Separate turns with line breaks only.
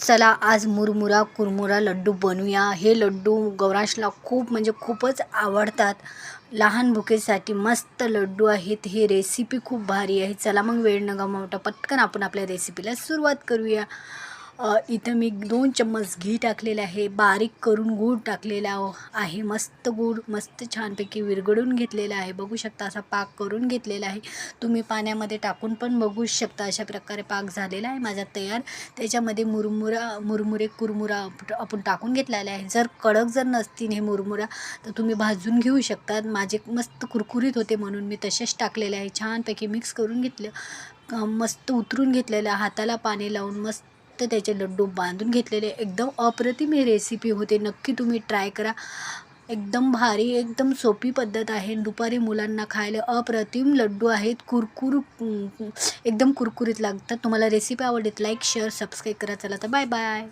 चला आज मुरमुरा कुरमुरा लड्डू बनवूया। हे लड्डू गौरांशला खूप म्हणजे खूपच आवडतात। लहान भुकेसाठी मस्त लड्डू आहेत। हे रेसिपी खूप भारी आहे। चला मग वेळ न गमावता पटकन आपण आपल्या रेसिपीला सुरुवात करूया। इथं मी 2 चम्मच घी टाकलेलं आहे। बारीक करून गूळ टाकलेला आहे। मस्त गूळ मस्त छानपैकी विरघळून घेतलेला आहे। बघू शकता असा पाक करून घेतलेला आहे। तुम्ही पाण्यामध्ये टाकून पण बघू शकता। अशा प्रकारे पाक झालेला आहे माझा तयार। त्याच्यामध्ये मुरमुरे कुरमुरा आपण टाकून घेतलेले आहे। जर कडक जर नसतील हे मुरमुरा तर तुम्ही भाजून घेऊ शकतात। माझे मस्त कुरकुरीत होते म्हणून मी तसेच टाकलेले आहे। छानपैकी मिक्स करून घेतलं। मस्त उतरून घेतलेलं हाताला पाणी लावून मस्त त्याचे लड्डू बांधून घेतलेले। एकदम अप्रतिम ही रेसिपी होते। नक्की तुम्ही ट्राय करा। एकदम भारी एकदम सोपी पद्धत आहे। दुपारी मुलांना खायला अप्रतिम लड्डू आहेत। एकदम कुरकुरीत लागतात। तुम्हाला रेसिपी आवडली तर लाईक शेअर सबस्क्राईब करा। चला तर बाय बाय।